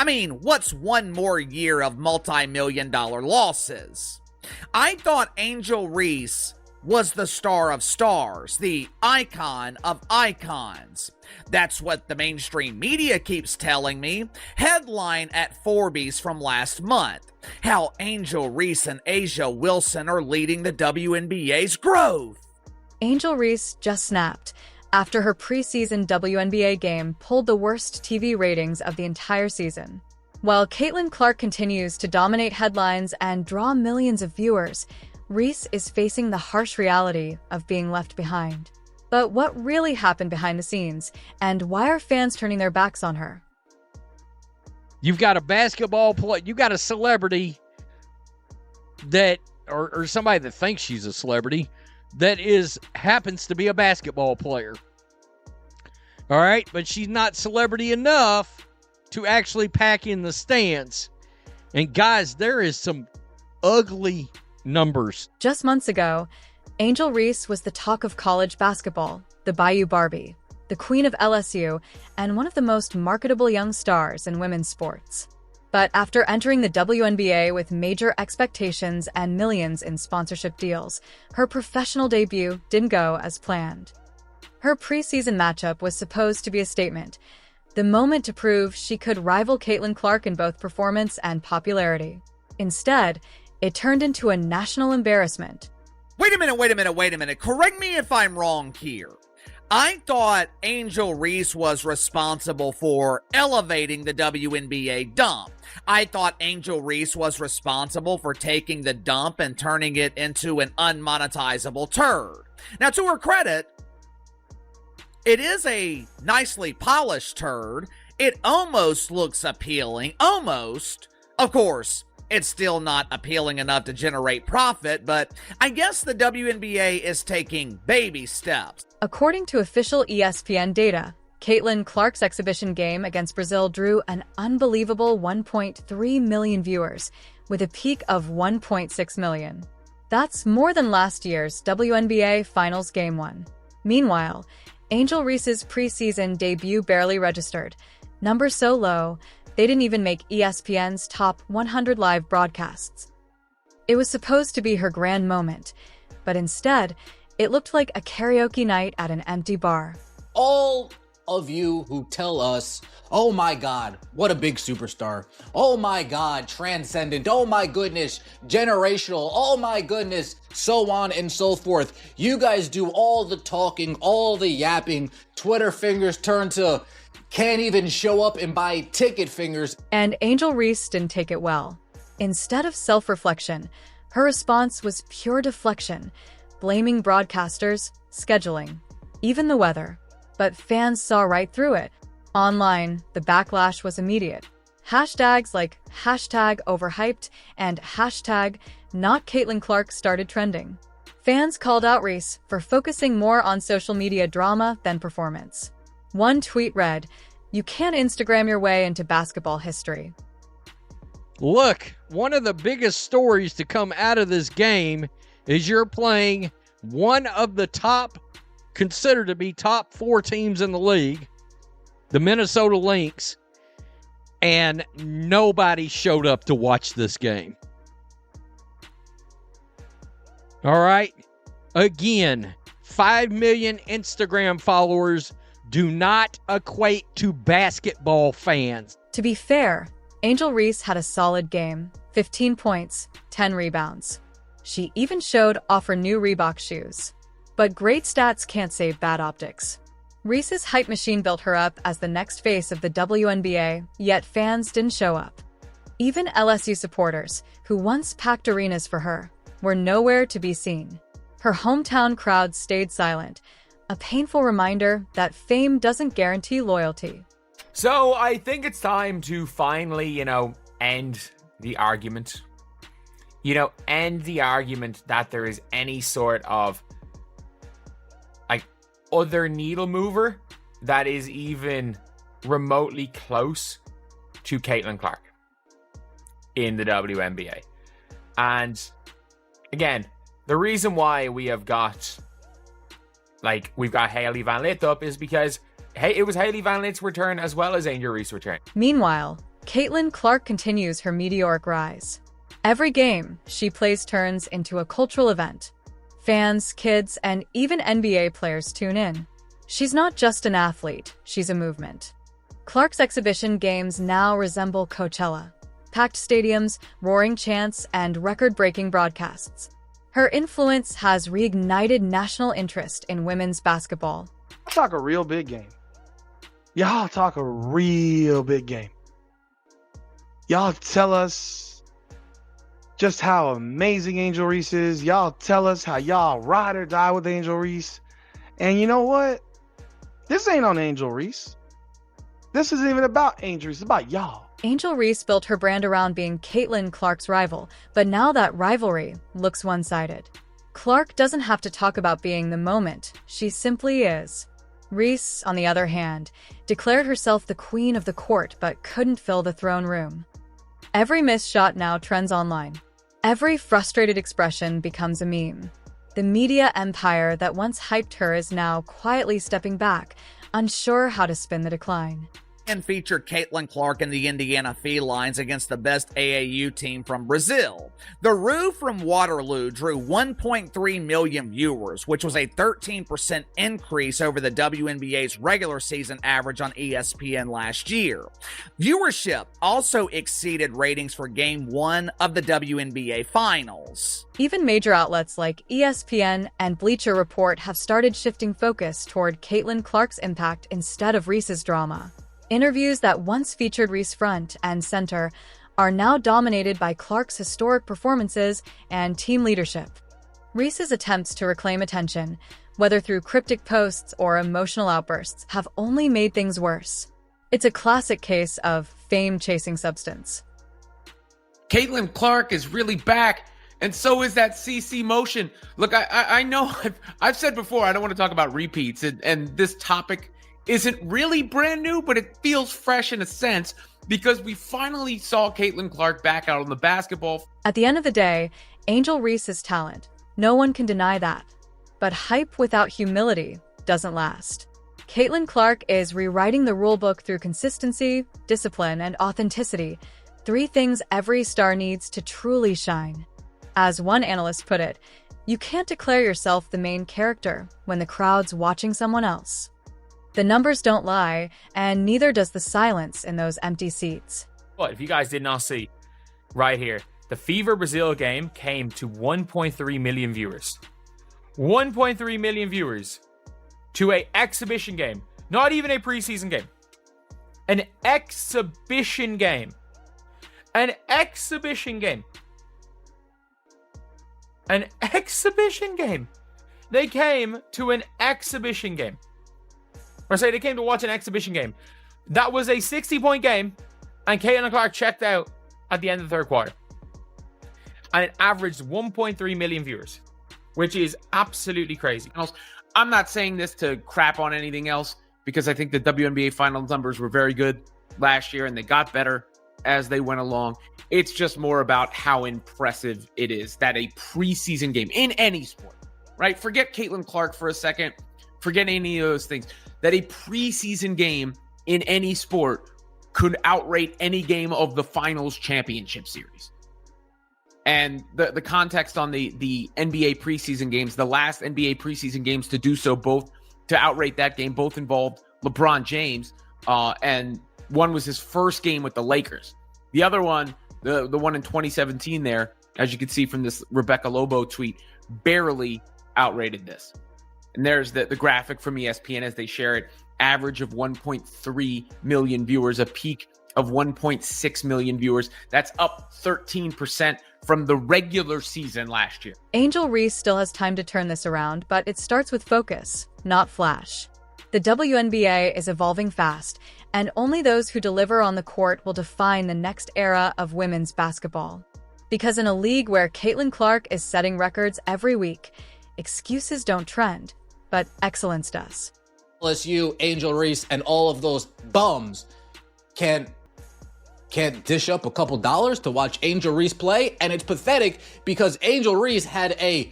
mean, what's one more year of multi-million-dollar losses? I thought Angel Reese was the star of stars, the icon of icons. That's what the mainstream media keeps telling me. Headline at Forbes from last month: how Angel Reese and A'ja Wilson are leading the WNBA's growth. Angel Reese just snapped after her preseason WNBA game pulled the worst TV ratings of the entire season. While Caitlin Clark continues to dominate headlines and draw millions of viewers, Reese is facing the harsh reality of being left behind. But what really happened behind the scenes, and why are fans turning their backs on her? You've got a basketball player, you got a celebrity that, or somebody that thinks she's a celebrity, that happens to be a basketball player. All right, but she's not celebrity enough to actually pack in the stands. And guys, there is some ugly numbers. Just months ago, Angel Reese was the talk of college basketball, the Bayou Barbie, the queen of LSU, and one of the most marketable young stars in women's sports. But after entering the WNBA with major expectations and millions in sponsorship deals, her professional debut didn't go as planned. Her preseason matchup was supposed to be a statement, the moment to prove she could rival Caitlin Clark in both performance and popularity. Instead, it turned into a national embarrassment. Wait a minute. Correct me if I'm wrong here. I thought Angel Reese was responsible for elevating the WNBA dump. I thought Angel Reese was responsible for taking the dump and turning it into an unmonetizable turd. Now, to her credit, it is a nicely polished turd. It almost looks appealing. Almost. Of course, it's still not appealing enough to generate profit, but I guess the WNBA is taking baby steps. According to official ESPN data, Caitlin Clark's exhibition game against Brazil drew an unbelievable 1.3 million viewers, with a peak of 1.6 million. That's more than last year's WNBA Finals Game 1. Meanwhile, Angel Reese's preseason debut barely registered. Numbers so low, they didn't even make ESPN's top 100 live broadcasts. It was supposed to be her grand moment, but instead, it looked like a karaoke night at an empty bar. All of you who tell us, oh my God, what a big superstar. Oh my God, transcendent. Oh my goodness, generational. Oh my goodness, so on and so forth. You guys do all the talking, all the yapping. Twitter fingers turn to can't even show up and buy ticket fingers. And Angel Reese didn't take it well. Instead of self-reflection, her response was pure deflection, blaming broadcasters, scheduling, even the weather. But fans saw right through it. Online, the backlash was immediate. Hashtags like #overhyped and #not Caitlin Clark started trending. Fans called out Reese for focusing more on social media drama than performance. One tweet read, "You can't Instagram your way into basketball history." Look, one of the biggest stories to come out of this game is you're playing one of the considered to be top 4 teams in the league, the Minnesota Lynx, and nobody showed up to watch this game. All right? Again, 5 million Instagram followers do not equate to basketball fans. To be fair, Angel Reese had a solid game, 15 points, 10 rebounds. She even showed off her new Reebok shoes. But great stats can't save bad optics. Reese's hype machine built her up as the next face of the WNBA, yet fans didn't show up. Even LSU supporters, who once packed arenas for her, were nowhere to be seen. Her hometown crowd stayed silent, a painful reminder that fame doesn't guarantee loyalty. So I think it's time to finally, end the argument. End the argument that there is any sort of other needle mover that is even remotely close to Caitlin Clark in the WNBA. And again, the reason why we've got Hailey Van Lith up is because it was Hailey Van Lith's return as well as Angel Reese's return. Meanwhile, Caitlin Clark continues her meteoric rise. Every game, she plays turns into a cultural event. Fans, kids, and even NBA players tune in. She's not just an athlete, she's a movement. Clark's exhibition games now resemble Coachella. Packed stadiums, roaring chants, and record-breaking broadcasts. Her influence has reignited national interest in women's basketball. Talk a real big game. Y'all talk a real big game. Y'all tell us just how amazing Angel Reese is. Y'all tell us how y'all ride or die with Angel Reese. And you know what? This ain't on Angel Reese. This isn't even about Angel Reese. It's about y'all. Angel Reese built her brand around being Caitlin Clark's rival, but now that rivalry looks one-sided. Clark doesn't have to talk about being the moment. She simply is. Reese, on the other hand, declared herself the queen of the court but couldn't fill the throne room. Every missed shot now trends online. Every frustrated expression becomes a meme. The media empire that once hyped her is now quietly stepping back, unsure how to spin the decline. And featured Caitlin Clark and the Indiana Felines against the best AAU team from Brazil. The Roo from Waterloo drew 1.3 million viewers, which was a 13% increase over the WNBA's regular season average on ESPN last year. Viewership also exceeded ratings for Game 1 of the WNBA Finals. Even major outlets like ESPN and Bleacher Report have started shifting focus toward Caitlin Clark's impact instead of Reese's drama. Interviews that once featured Reese front and center are now dominated by Clark's historic performances and team leadership. Reese's attempts to reclaim attention, whether through cryptic posts or emotional outbursts, have only made things worse. It's a classic case of fame chasing substance. Caitlin Clark is really back, and so is that CC motion. Look, I know I've said before I don't want to talk about repeats, and this topic isn't really brand new, but it feels fresh in a sense because we finally saw Caitlin Clark back out on the basketball. At the end of the day, Angel Reese is talent. No one can deny that. But hype without humility doesn't last. Caitlin Clark is rewriting the rulebook through consistency, discipline, and authenticity, 3 things every star needs to truly shine. As one analyst put it, you can't declare yourself the main character when the crowd's watching someone else. The numbers don't lie, and neither does the silence in those empty seats. What if you guys did not see right here, the Fever Brazil game came to 1.3 million viewers. 1.3 million viewers to an exhibition game, not even a preseason game. An exhibition game. An exhibition game. An exhibition game. They came to an exhibition game. Or say they came to watch an exhibition game. That was a 60-point game, and Caitlin Clark checked out at the end of the third quarter. And it averaged 1.3 million viewers, which is absolutely crazy. I'm not saying this to crap on anything else because I think the WNBA finals numbers were very good last year and they got better as they went along. It's just more about how impressive it is that a preseason game in any sport, right? Forget Caitlin Clark for a second. Forget any of those things. That a preseason game in any sport could outrate any game of the finals championship series. And the context on the NBA preseason games, the last NBA preseason games to do so, both to outrate that game, both involved LeBron James, and one was his first game with the Lakers. The other one, the one in 2017 there, as you can see from this Rebecca Lobo tweet, barely outrated this. And there's the graphic from ESPN as they share it. Average of 1.3 million viewers, a peak of 1.6 million viewers. That's up 13% from the regular season last year. Angel Reese still has time to turn this around, but it starts with focus, not flash. The WNBA is evolving fast, and only those who deliver on the court will define the next era of women's basketball. Because in a league where Caitlin Clark is setting records every week, excuses don't trend, but excellence does. LSU, Angel Reese, and all of those bums can't dish up a couple dollars to watch Angel Reese play, and it's pathetic because Angel Reese had a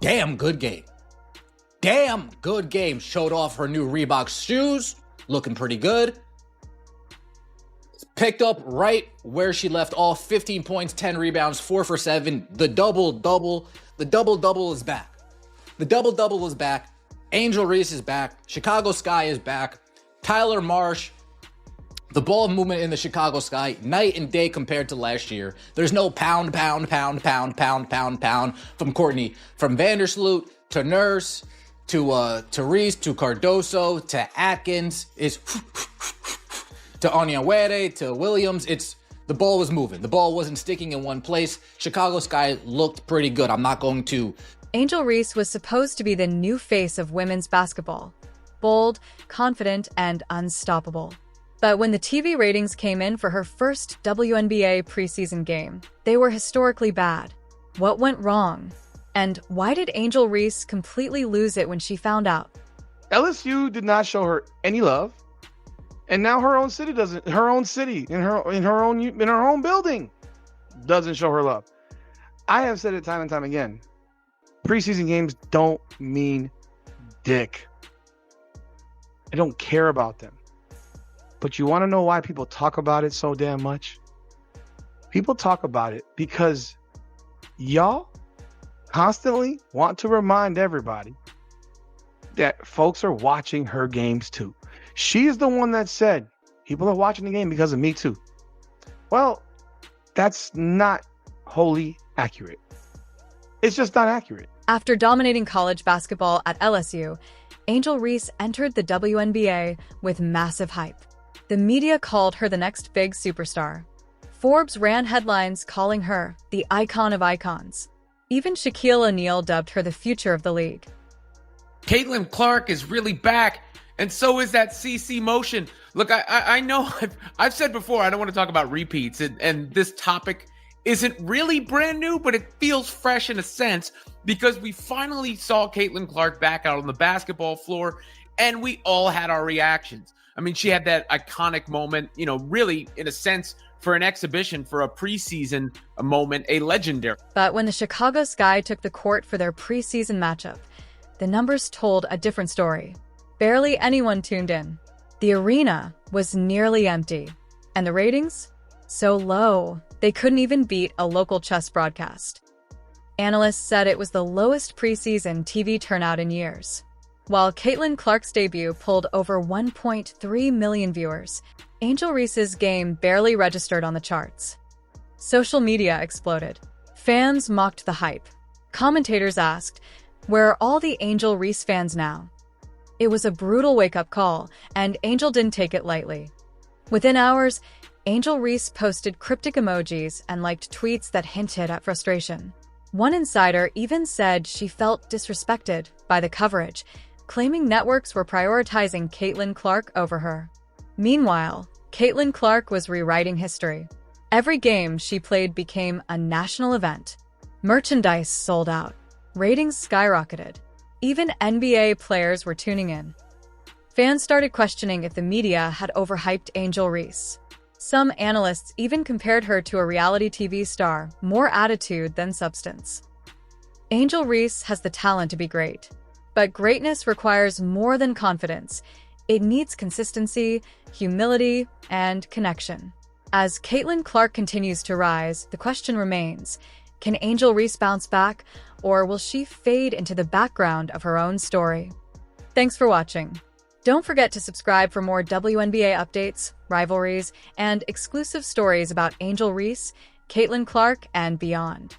damn good game. Damn good game. Showed off her new Reebok shoes, looking pretty good. Picked up right where she left off. 15 points, 10 rebounds, 4 for 7. The double-double is back. The double-double is back. Angel Reese is back. Chicago Sky is back. Tyler Marsh. The ball movement in the Chicago Sky, night and day compared to last year. There's no pound from Courtney. From Vandersloot to Nurse to Reese to Cardoso to Atkins. It's to Onyenwere to Williams. The ball was moving. The ball wasn't sticking in one place. Chicago Sky looked pretty good. I'm not going to. Angel Reese was supposed to be the new face of women's basketball. Bold, confident, and unstoppable. But when the TV ratings came in for her first WNBA preseason game, they were historically bad. What went wrong? And why did Angel Reese completely lose it when she found out? LSU did not show her any love, and now her own city in her own building doesn't show her love. I have said it time and time again. Preseason games don't mean dick. I don't care about them. But you want to know why people talk about it so damn much? People talk about it because y'all constantly want to remind everybody that folks are watching her games too. She is the one that said, people are watching the game because of me too. Well, that's not wholly accurate. It's just not accurate. After dominating college basketball at LSU, Angel Reese entered the WNBA with massive hype. The media called her the next big superstar. Forbes ran headlines calling her the icon of icons. Even Shaquille O'Neal dubbed her the future of the league. Caitlin Clark is really back, and so is that CC motion. Look, I know I've said before I don't want to talk about repeats, and this topic isn't really brand new, but it feels fresh in a sense because we finally saw Caitlin Clark back out on the basketball floor, and we all had our reactions. I mean, she had that iconic moment, really, in a sense, for an exhibition, for a preseason moment, a legendary. But when the Chicago Sky took the court for their preseason matchup, the numbers told a different story. Barely anyone tuned in. The arena was nearly empty. And the ratings? So low, they couldn't even beat a local chess broadcast. Analysts said it was the lowest preseason TV turnout in years. While Caitlin Clark's debut pulled over 1.3 million viewers, Angel Reese's game barely registered on the charts. Social media exploded. Fans mocked the hype. Commentators asked, "Where are all the Angel Reese fans now?" It was a brutal wake-up call, and Angel didn't take it lightly. Within hours, Angel Reese posted cryptic emojis and liked tweets that hinted at frustration. One insider even said she felt disrespected by the coverage, claiming networks were prioritizing Caitlin Clark over her. Meanwhile, Caitlin Clark was rewriting history. Every game she played became a national event. Merchandise sold out. Ratings skyrocketed. Even NBA players were tuning in. Fans started questioning if the media had overhyped Angel Reese. Some analysts even compared her to a reality TV star, more attitude than substance. Angel Reese has the talent to be great. But greatness requires more than confidence. It needs consistency, humility, and connection. As Caitlin Clark continues to rise, the question remains, can Angel Reese bounce back, or will she fade into the background of her own story? Thanks for watching. Don't forget to subscribe for more WNBA updates, rivalries, and exclusive stories about Angel Reese, Caitlin Clark, and beyond.